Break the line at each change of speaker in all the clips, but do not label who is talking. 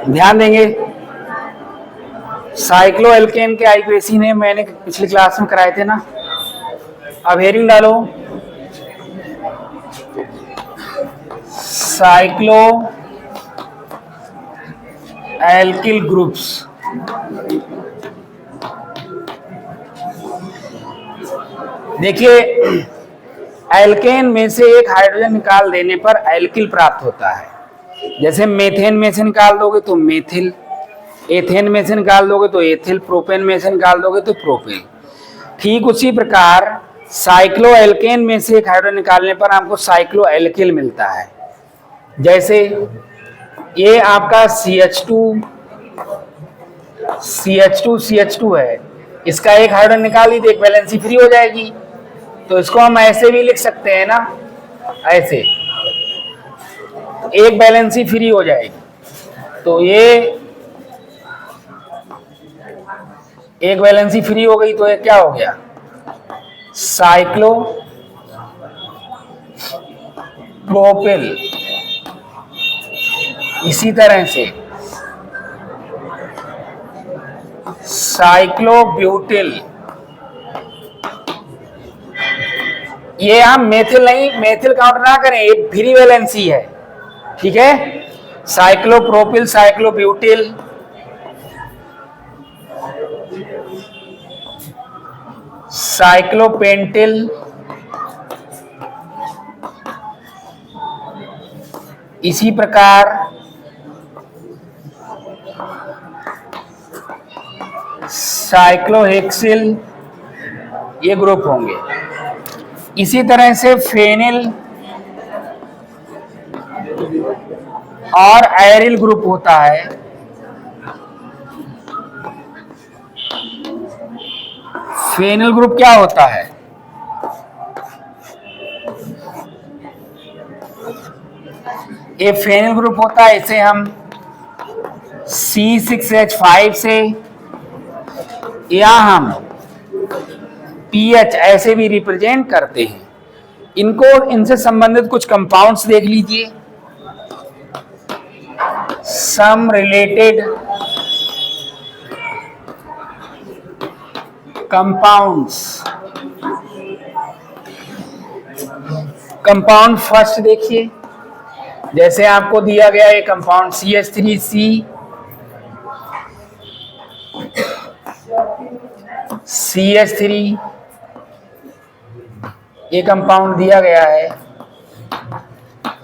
ध्यान देंगे, साइक्लोएल्केन के आईपीएसी ने मैंने पिछली क्लास में कराए थे ना। अब हेडिंग डालो, साइक्लो एल्किल ग्रुप्स। देखिए, एल्केन में से एक हाइड्रोजन निकाल देने पर एल्किल प्राप्त होता है। जैसे मेथेन में से निकाल दोगे तो मेथिल, एथेन में से निकाल दोगे तो एथिल, प्रोपेन में से निकाल दोगे तो प्रोपेन। ठीक उसी प्रकार साइक्लोएल्केन में से एक हाइड्रोजन निकालने पर आपको साइक्लोएल्किल मिलता है। जैसे ये आपका CH2 है, इसका एक हाइड्रोजन निकाल दी तो एक वैलेंसी फ्री हो जाएगी। तो इसको हम ऐसे भी लिख सकते हैं ना, ऐसे एक वैलेंसी फ्री हो जाएगी। तो ये एक वैलेंसी फ्री हो गई तो ये क्या हो गया, साइक्लो प्रोपिल। इसी तरह से साइक्लोब्यूटिल, ये हम मेथिल नहीं, मेथिल काउंट ना करें, ये फ्री वैलेंसी है, ठीक है। साइक्लोप्रोपिल, साइक्लोब्यूटिल, साइक्लोपेंटिल, इसी प्रकार साइक्लोहेक्सिल, ये ग्रुप होंगे। इसी तरह से फेनिल और एरिल ग्रुप होता है। फेनिल ग्रुप क्या होता है, ये फेनिल ग्रुप होता है। इसे हम C6H5 से या हम पीएच ऐसे भी रिप्रेजेंट करते हैं। इनको, इनसे संबंधित कुछ कंपाउंड्स देख लीजिए। सम रिलेटेड कंपाउंड्स, कंपाउंड फर्स्ट देखिए, जैसे आपको दिया गया है कंपाउंड CH3C, CH3, ये कंपाउंड दिया गया है।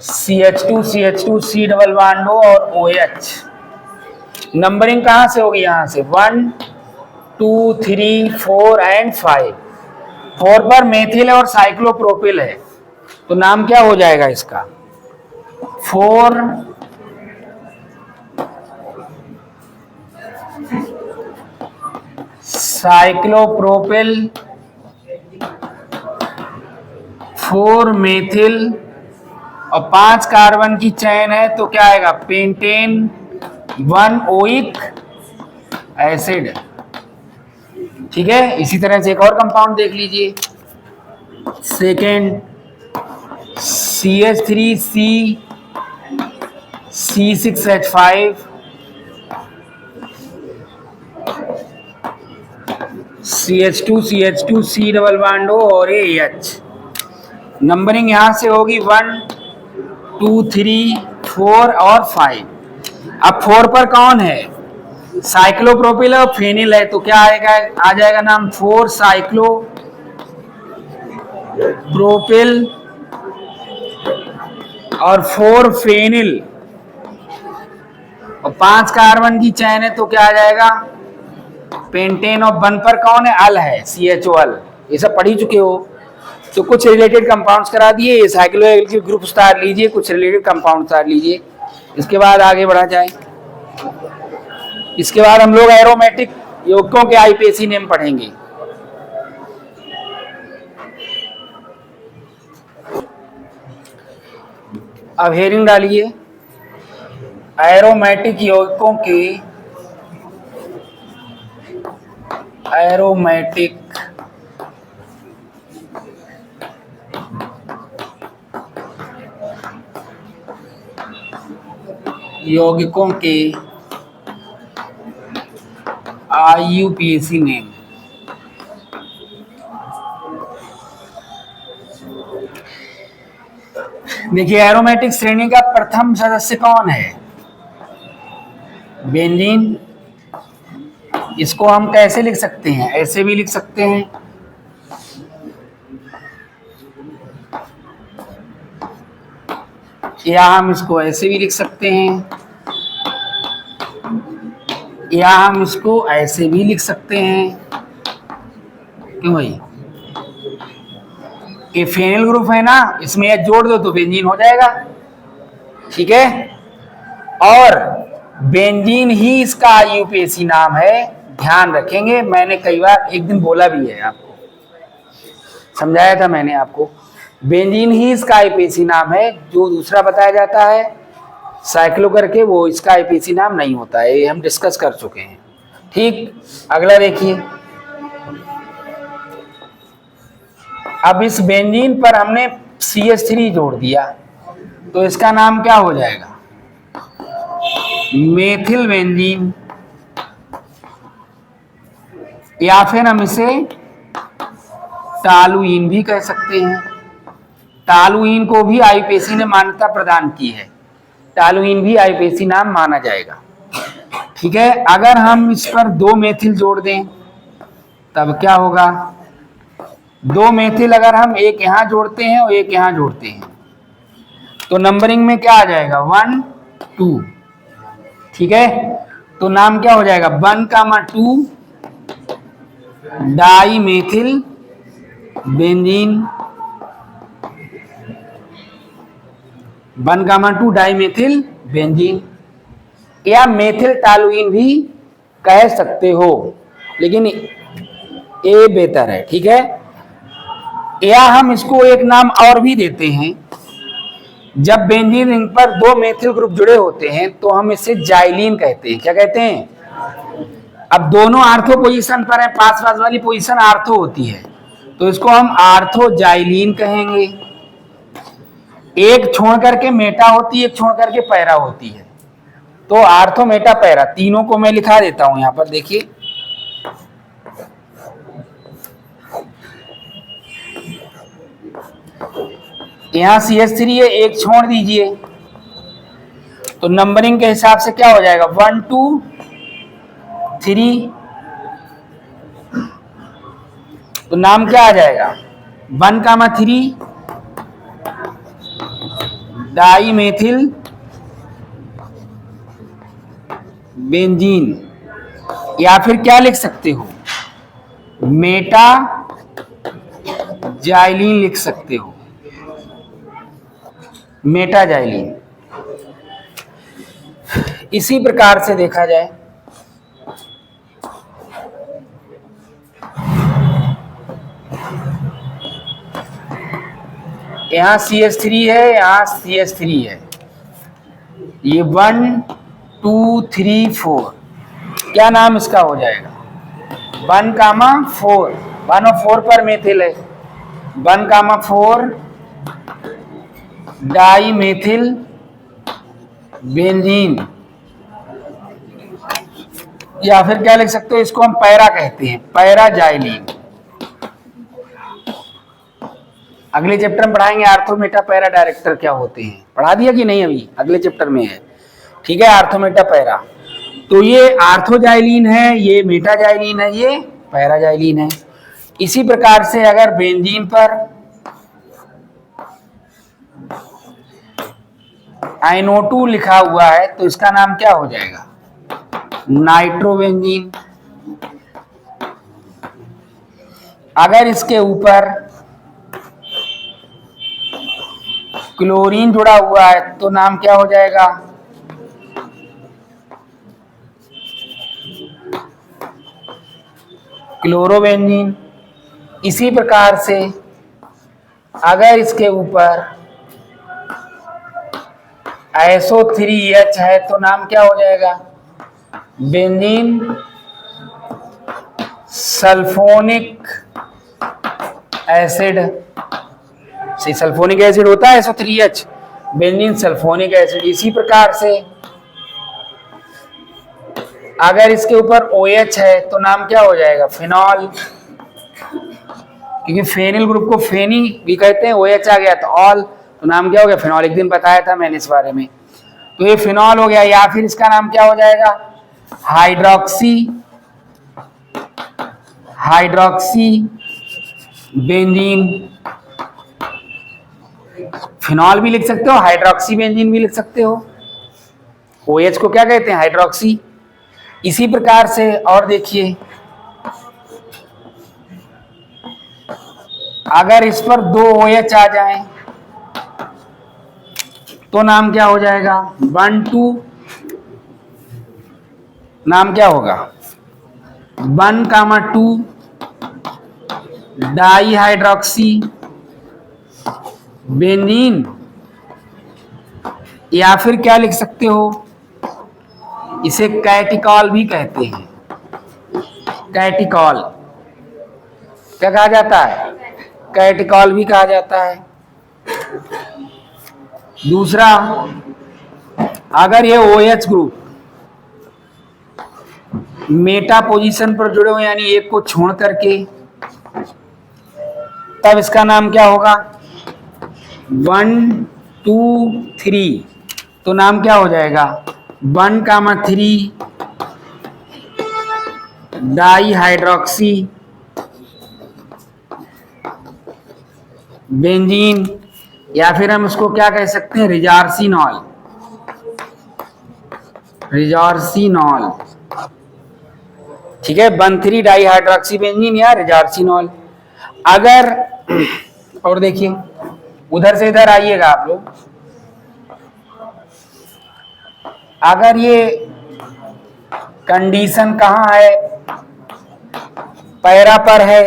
CH2 C double bond O और OH। नंबरिंग कहां से होगी, यहां से 1 2 3 4 एंड 5। 4 पर मेथिल और साइक्लोप्रोपिल है, तो नाम क्या हो जाएगा इसका, 4 साइक्लोप्रोपिल, 4 मेथिल और 5 कार्बन की चेन है, तो क्या आएगा, पेंटेन 1 ओइक एसिड, ठीक है। इसी तरह से एक और कंपाउंड देख लीजिए, second CH3C C6H5 CH2 C double bond O और AH। नंबरिंग यहां से होगी 1 2 3 4 और 5। अब 4 पर कौन है, साइक्लोप्रोपिल और फेनिल है, तो क्या आएगा, आ जाएगा नाम 4 साइक्लो प्रोपिल और 4 फेनिल और 5 कार्बन की चैन है, तो क्या आ जाएगा, पेंटेन। और 1 पर कौन है, अल है, CHOL। ये सब पढ़ ही चुके हो। तो कुछ रिलेटेड कंपाउंड्स करा दिए, ये साइक्लोएल्किल ग्रुप उतार लीजिए, कुछ रिलेटेड कंपाउंड उतार लीजिए। इसके बाद आगे बढ़ा जाए। इसके बाद हम लोग एरोमेटिक यौगिकों के आईपीएसी नेम पढ़ेंगे। अब हेडिंग डालिए, एरोमेटिक यौगिकों के एरोमेटिक यौगिकों के IUPAC नेम। देखिए एरोमेटिक श्रेणी का प्रथम सदस्य कौन है? बेंजीन। इसको हम कैसे लिख सकते हैं? ऐसे भी लिख सकते हैं, या हम इसको ऐसे भी लिख सकते हैं, या हम इसको ऐसे भी लिख सकते हैं। क्यों भाई? ये फेनिल ग्रुप है ना, इसमें यह जोड़ दो तो बेंजीन हो जाएगा। ठीक है, और बेंजीन ही इसका IUPAC नाम है। ध्यान रखेंगे, मैंने कई बार एक दिन बोला भी है, आपको समझाया था मैंने आपको। बेंजीन ही इसका IUPAC नाम है। जो दूसरा बताया जाता है साइक्लो करके, वो इसका IUPAC नाम नहीं होता है। ये हम डिस्कस कर चुके हैं। ठीक, अगला देखिए। अब इस बेंजीन पर हमने CH3 जोड़ दिया तो इसका नाम क्या हो जाएगा? मेथिल बेंजीन, या फिर हम इसे टालुइन भी कह सकते हैं। टालुइन को भी IUPAC ने मान्यता प्रदान की है। टालुइन भी IUPAC नाम माना जाएगा। ठीक है, अगर हम इस पर 2 मेथिल जोड़ दें तब क्या होगा? 2 मेथिल अगर हम एक यहां जोड़ते हैं और एक यहां जोड़ते हैं तो नंबरिंग में क्या आ जाएगा? 1 2। ठीक है, तो नाम क्या हो जाएगा? 1,2 di methyl benzene. 1,2 di methyl benzene, या मेथिल टालुइन भी कह सकते हो, लेकिन ए बेहतर है। ठीक है, या हम इसको एक नाम और भी देते हैं। जब बेंजीन रिंग पर 2 मेथिल ग्रुप जुड़े होते हैं तो हम इसे जाइलीन कहते हैं। क्या कहते हैं? अब दोनों आर्थो पोजीशन पर है, पास पास वाली पोजीशन आर्थो होती है, तो इसको हम आर्थो जाइलीन कहेंगे। एक छोड़ करके मेटा होती है, एक छोड़ करके पैरा होती है, तो आर्थो मेटा पैरा तीनों को मैं लिखा देता हूं यहां पर। देखिए यहां CH3 है, एक छोड़ दीजिए तो नंबरिंग के हिसाब से क्या हो जाएगा? 1 2 3, तो नाम क्या आ जाएगा? 1,3 डाई मेथिल बेंजीन, या फिर क्या लिख सकते हो? मेटा जाइलीन लिख सकते हो। Meta xylene. इसी प्रकार से देखा जाए यहां CH3 है, यहां CH3 है, ये 1 2 3 4, क्या नाम इसका हो जाएगा? 1,4, 1 और 4 पर मेथिल है, 1,4 डाई मेथिल बेंजीन, या फिर क्या लिख सकते हो? इसको हम पैरा कहते हैं, पैरा जाइलीन। अगले चैप्टर में पढ़ाएंगे आर्थो मेटा पैरा डायरेक्टर क्या होते हैं। पढ़ा दिया कि नहीं? अभी अगले चैप्टर में है। ठीक है, आर्थो मेटा पैरा। तो ये आर्थो जाइलीन है, ये मेटा जाइलीन है, ये पैरा जाइलीन है। इसी प्रकार से अगर बेंजीन पर NO2 लिखा हुआ है तो इसका नाम क्या हो जाएगा? नाइट्रोबेंजीन। अगर इसके ऊपर क्लोरीन जुड़ा हुआ है तो नाम क्या हो जाएगा? क्लोरोबेंजीन। इसी प्रकार से अगर इसके ऊपर SO3H है तो नाम क्या हो जाएगा? Benzene sulphonic acid. Sulphonic acid होता है SO3H, बेंजीन सल्फोनिक एसिड। इसी प्रकार से अगर इसके ऊपर OH है तो नाम क्या हो जाएगा? फिनॉल। क्योंकि फेनिल ग्रुप को फेनी भी कहते हैं, OH आ गया तो ऑल, तो नाम क्या हो गया? फिनॉल। एक दिन बताया था मैंने इस बारे में। तो ये फिनॉल हो गया। या फिर इसका नाम क्या हो जाएगा? Hydroxy, hydroxy benzene. फिनॉल भी लिख सकते हो, हाइड्रोक्सी बेंजीन भी लिख सकते हो। OH को क्या कहते हैं? हाइड्रोक्सी। इसी प्रकार से और देखिए, अगर इस पर 2 OH आ जाएं तो नाम क्या हो जाएगा? 1 2, नाम क्या होगा? 1,2 डाई हाइड्रोक्सी बेंजीन। या फिर क्या लिख सकते हो? इसे कैटिकॉल भी कहते हैं। कैटिकॉल क्या कहा जाता है? कैटिकॉल भी कहा जाता है। दूसरा, अगर ये OH ग्रुप मेटा पोजीशन पर जुड़े हुए, यानी एक को छोड़ करके, तब इसका नाम क्या होगा? 1 2 3, तो नाम क्या हो जाएगा? 1,3 डाई हाइड्रोक्सी बेंजीन। या फिर हम उसको क्या कह सकते हैं? रिजार्सिनॉल, रिजार्सिनॉल। ठीक है, 1,3 डाई हाइड्रोक्सी बेंजीन या रिजार्सिनॉल। अगर और देखिए, उधर से इधर आइएगा आप लोग। अगर ये कंडीशन कहाँ है? पैरा पर है,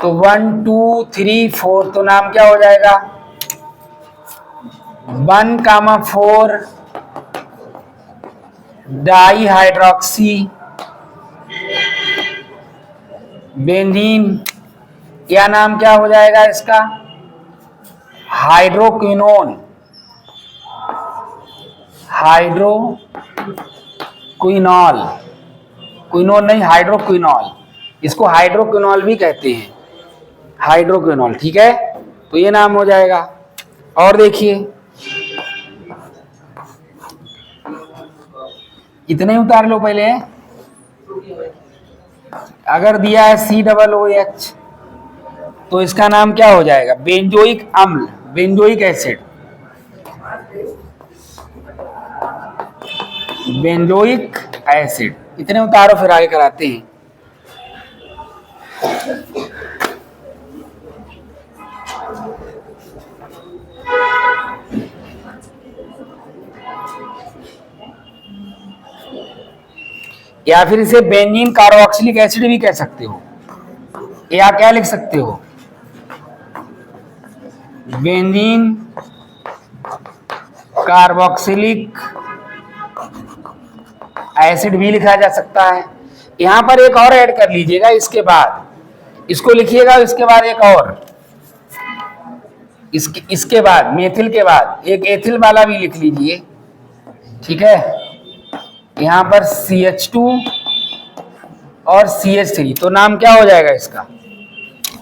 तो 1 2 3 4, तो नाम क्या हो जाएगा? 1,4 डाई हाइड्रोक्सी बेंजीन। या नाम क्या हो जाएगा इसका? हाइड्रोक्विनोन, हाइड्रोक्विनॉल। क्विनोन नहीं, हाइड्रोक्विनॉल। इसको हाइड्रोक्विनॉल भी कहते हैं, हाइड्रोक्विनॉल। ठीक है, तो ये नाम हो जाएगा। और देखिए, इतने ही उतार लो पहले। अगर दिया है COOH, तो इसका नाम क्या हो जाएगा? बेंजोइक अम्ल, बेंजोइक एसिड, बेंजोइक एसिड। इतने उतारो, फिर आगे कराते हैं। या फिर इसे बेंजीन कार्बोक्सिलिक एसिड भी कह सकते हो। या क्या लिख सकते हो? बेंजीन कार्बोक्सिलिक एसिड भी लिखा जा सकता है। यहां पर एक और ऐड कर लीजिएगा, इसके बाद इसको लिखिएगा, इसके बाद एक और, इसके बाद मेथिल के बाद एक एथिल वाला भी लिख लीजिए। ठीक है, यहां पर CH2 और CH3, तो नाम क्या हो जाएगा इसका?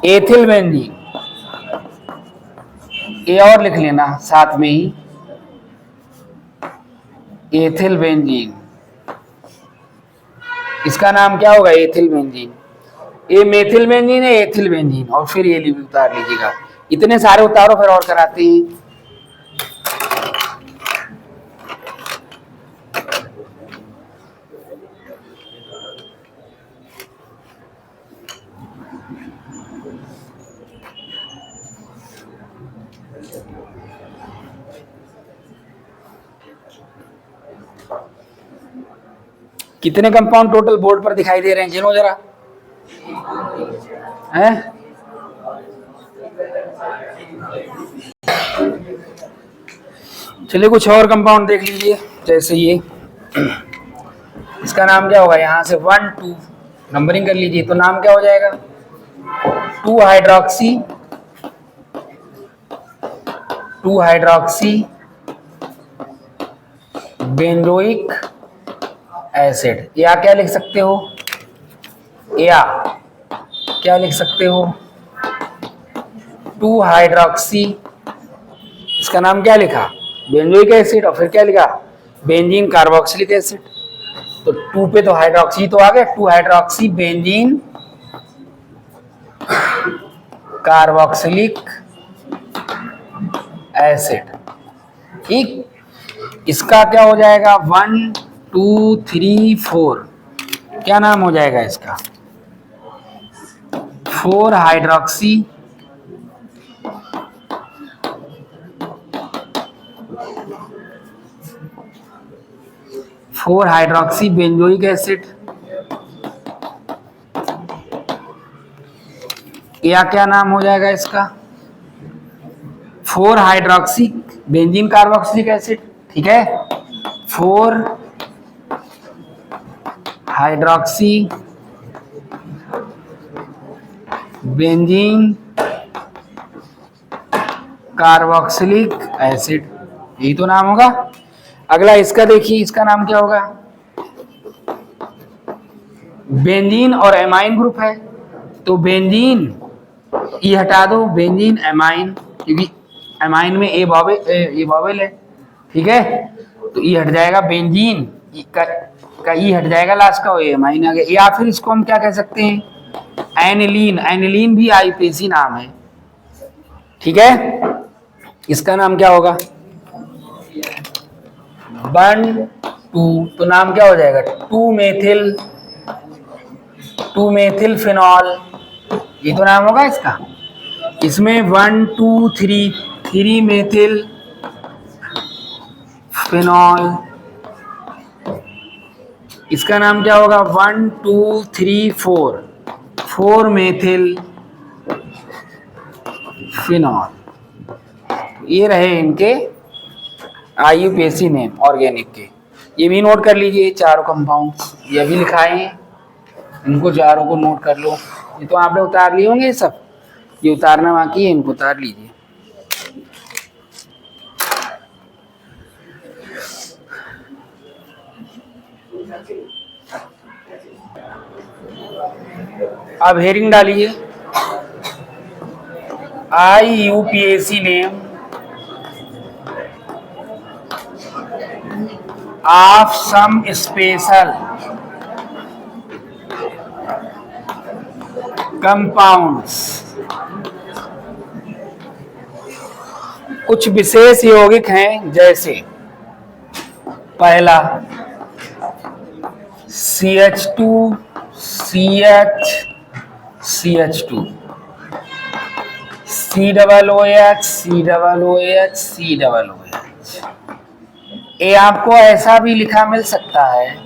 Ethyl benzene. ये और लिख लेना साथ में ही, एथिल बेंजीन। इसका नाम क्या होगा? Ethyl benzene. ये मेथिल बेंजीन है, एथिल बेंजीन। और फिर ये भी उतार लीजिएगा। इतने सारे उतारो, फिर और कराते हैं। कितने कंपाउंड टोटल बोर्ड पर दिखाई दे रहे हैं? गिनो जरा। हैं? चलिए कुछ और कंपाउंड देख लीजिए, जैसे ये, इसका नाम क्या होगा? यहाँ से 1 2 नंबरिंग कर लीजिए, तो नाम क्या हो जाएगा? 2 हाइड्रोक्सी, 2 हाइड्रोक्सी बेंजोइक एसिड, या क्या लिख सकते हो, या क्या लिख सकते हो, 2 हाइड्रोक्सी, इसका नाम क्या लिखा, बेंजोइक एसिड, और फिर क्या लिखा, बेंजीन कार्बोक्सिलिक एसिड। तो 2 पे तो हाइड्रोक्सी तो आ गया, 2 हाइड्रोक्सी बेंजीन कार्बोक्सिलिक एसिड। ठीक, इसका क्या हो जाएगा, 1 2 3 4, क्या नाम हो जाएगा इसका, 4 हाइड्रोक्सी बेंजोइक एसिड, या क्या नाम हो जाएगा इसका, 4 हाइड्रोक्सी बेंजीन कार्बोक्सिलिक एसिड। ठीक है, 4 हाइड्रोक्सी बेंजीन कार्बोक्सिलिक एसिड, यही तो नाम होगा। अगला इसका देखिए, इसका नाम क्या होगा, बेंजीन और एमाइन ग्रुप है, तो बेंजीन ये हटा दो, बेंजीन एमाइन, क्योंकि एमाइन में ए वॉवेल है। ठीक है, तो ये हट जाएगा, बेंजीन का ये हट जाएगा लास्ट का, एमाइन आ गया। या फिर इसको हम क्या कह सकते हैं, एनिलीन, एनिलीन भी आईयूपीएसी नाम है। ठीक है, इसका नाम क्या होगा, 1 2, तो नाम क्या हो जाएगा, 2 मेथिल फिनॉल, ये तो नाम होगा इसका। इसमें 1 2 3 मेथिल फिनॉल, इसका नाम क्या होगा, 1 2 3 4 मेथिल फिनॉल। ये रहे इनके आईयूपीएसी नेम ऑर्गेनिक के, ये भी नोट कर लीजिए, चारों कंपाउंड्स ये भी लिखाए हैं, इनको चारों को नोट कर लो। ये तो आपने उतार लिए होंगे, सब ये उतारना बाकी है, इनको उतार लीजिए। अब हेरिंग डालिए, IUPAC name of some special compounds, कुछ विशेष यौगिक हैं, जैसे पहला CH2 CH2 COOH। ये आपको ऐसा भी लिखा मिल सकता है,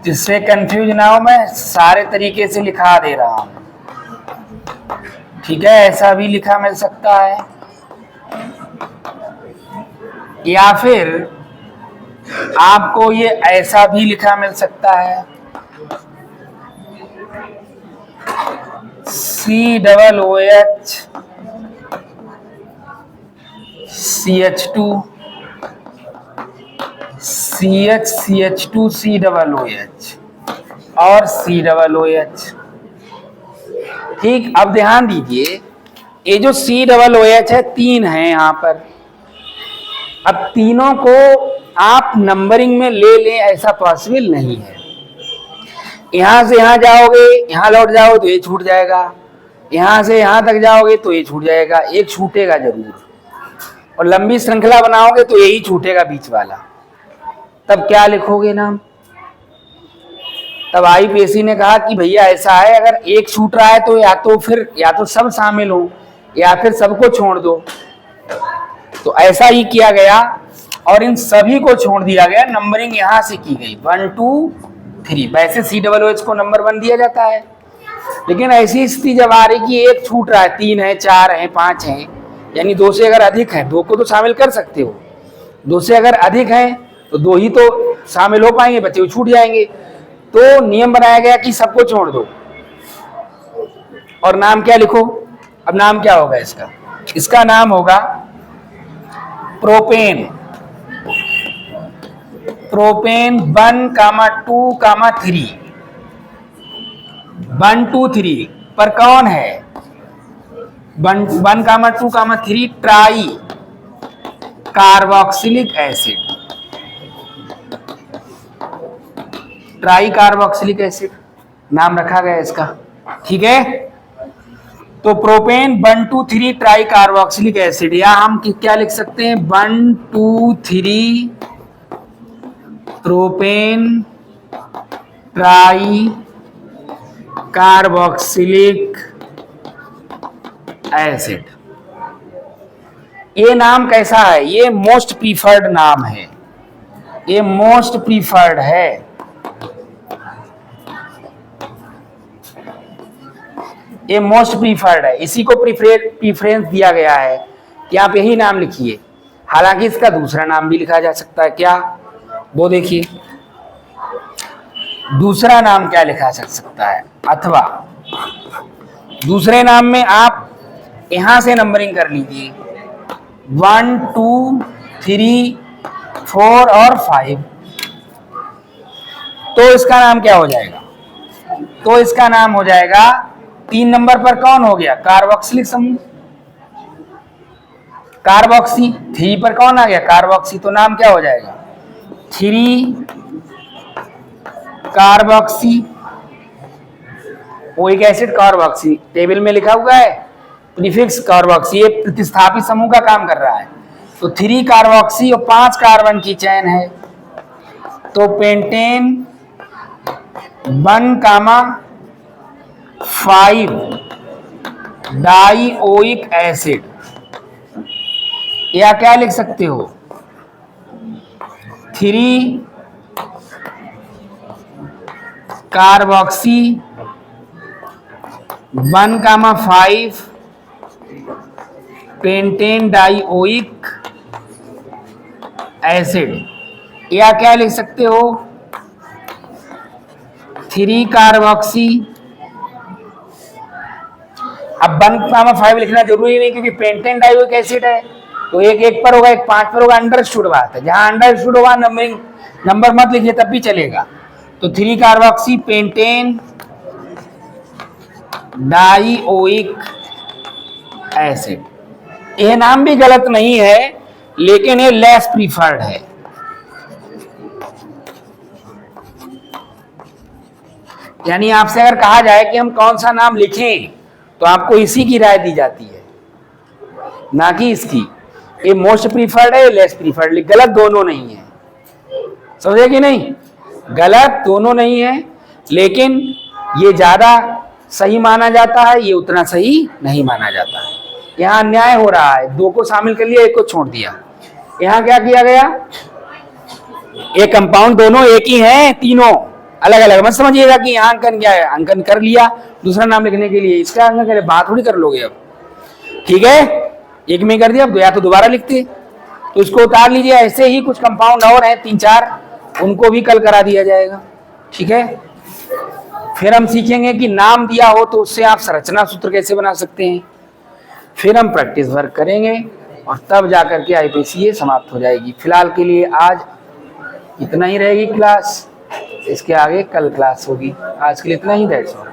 जिससे कंफ्यूज ना हो, मैं सारे तरीके से लिखा दे रहा हूं। ठीक है, ऐसा भी लिखा मिल सकता है, या फिर आपको ये ऐसा भी लिखा मिल सकता है, COOH CH2 CH2 COOH और COOH। ठीक, अब ध्यान दीजिए, ये जो COOH है, 3 है यहाँ पर। अब तीनों को आप नंबरिंग में ले लें, ऐसा पॉसिबल नहीं है। यहां से यहां जाओगे, यहां लौट जाओ तो ये छूट जाएगा, यहां से यहां तक जाओगे तो ये छूट जाएगा, एक छूटेगा जरूर, और लंबी श्रृंखला बनाओगे तो यही छूटेगा बीच वाला। तब क्या लिखोगे नाम, तब आईयूपीएसी ने कहा कि भैया ऐसा है, अगर एक छूट रहा है तो या तो सब शामिल हो, या फिर सबको छोड़ दो। तो ऐसा ही किया गया, और इन सभी को छोड़ दिया गया, नंबरिंग यहां से की गई 1 2 3। वैसे COOH को नंबर 1 दिया जाता है, लेकिन ऐसी स्थिति जब आ रही कि एक छूट रहा है, 3 है 4 है 5 है, यानी 2 से अगर अधिक है, 2 को तो शामिल कर सकते हो, 2 से अगर अधिक है तो 2 ही तो शामिल हो पाएंगे, बच्चे को छूट जाएंगे। तो नियम बनाया गया कि सबको छोड़ दो, और नाम क्या लिखो। अब नाम क्या होगा इसका, इसका नाम होगा प्रोपेन। प्रोपेन 1,2,3 1 2 3 पर कौन है? 1,2,3 try carboxylic acid, try carboxylic acid नाम रखा गया इसका। ठीक है, तो प्रोपेन 1 2 3 ट्राई कार्बोक्सिलिक एसिड, या हम क्या लिख सकते हैं? 1 2 3 प्रोपेन ट्राई कार्बोक्सिलिक एसिड। ये नाम कैसा है? ये मोस्ट प्रीफर्ड नाम है, ये मोस्ट प्रीफर्ड है। ये मोस्ट प्रीफर्ड है, इसी को प्रीफरेंस दिया गया है कि आप यही नाम लिखिए। हालांकि इसका दूसरा नाम भी लिखा जा सकता है, क्या वो देखिए दूसरा नाम क्या लिखा जा सकता है। अथवा दूसरे नाम में आप यहां से नंबरिंग कर लीजिए 1 2 3 4 और 5, तो इसका नाम क्या हो जाएगा? तो इसका नाम हो जाएगा 3 नंबर पर कौन हो गया? कार्बोक्सिलिक समूह, कार्बोक्सी। 3 पर कौन आ गया? कार्बोक्सी। तो नाम क्या हो जाएगा? 3 carboxy oic acid carboxy. Table में लिखा हुआ है प्रीफिक्स कार्बोक्सी, ये प्रतिस्थापित समूह का काम कर रहा है। तो 3 कार्बोक्सी और 5 कार्बन की चेन है, तो पेंटेन 1,5 डाइओइक एसिड, या क्या लिख सकते हो? 3 कार्बोक्सी 1,5 पेंटेन डाइओइक एसिड, या क्या लिख सकते हो? 3 कार्बोक्सी। अब 1,5 लिखना जरूरी नहीं, क्योंकि पेंटेन डाइओइक एसिड है, तो एक पर होगा, एक 5 पर होगा। अंडरस्टूड बात है, जहां अंडरस्टूड होगा नंबर मत लिखिए तब भी चलेगा। तो 3 कार्बोक्सी पेंटेन डाइओइक एसिड, यह नाम भी गलत नहीं है, लेकिन ये लेस प्रीफर्ड है। यानी आपसे अगर कहा जाए कि हम कौन सा नाम लिखें, तो आपको इसी की राय दी जाती है, ना कि इसकी। ये मोस्ट प्रीफर्ड है, लेस प्रीफर्ड, गलत दोनों नहीं है। समझे कि नहीं? गलत दोनों नहीं है, लेकिन ये ज्यादा सही माना जाता है, ये उतना सही नहीं माना जाता है। यहाँ अन्याय हो रहा है, 2 को शामिल कर लिया, 1 को छोड़ दिया। यहाँ क्या किया गया? ये कंपाउंड दोनों एक ही हैं, तीनों अलग अलग मत समझिएगा कि यहाँ अंकन क्या है। अंकन कर लिया दूसरा नाम लिखने के लिए, इसका अंकन करे, बात थोड़ी कर लोगे अब। ठीक है, एक में कर दिया, अब या तो दोबारा लिखते, तो इसको उतार लीजिए। ऐसे ही कुछ कंपाउंड और हैं 3-4, उनको भी कल करा दिया जाएगा। ठीक है, फिर हम सीखेंगे कि नाम दिया हो तो उससे आप संरचना सूत्र कैसे बना सकते हैं। फिर हम प्रैक्टिस वर्क करेंगे और तब जाकर के आईपीसीए समाप्त हो जाएगी। फिलहाल के लिए आज इतना ही रहेगी क्लास, इसके आगे कल क्लास होगी। आज के लिए इतना ही, दैट्स ऑल।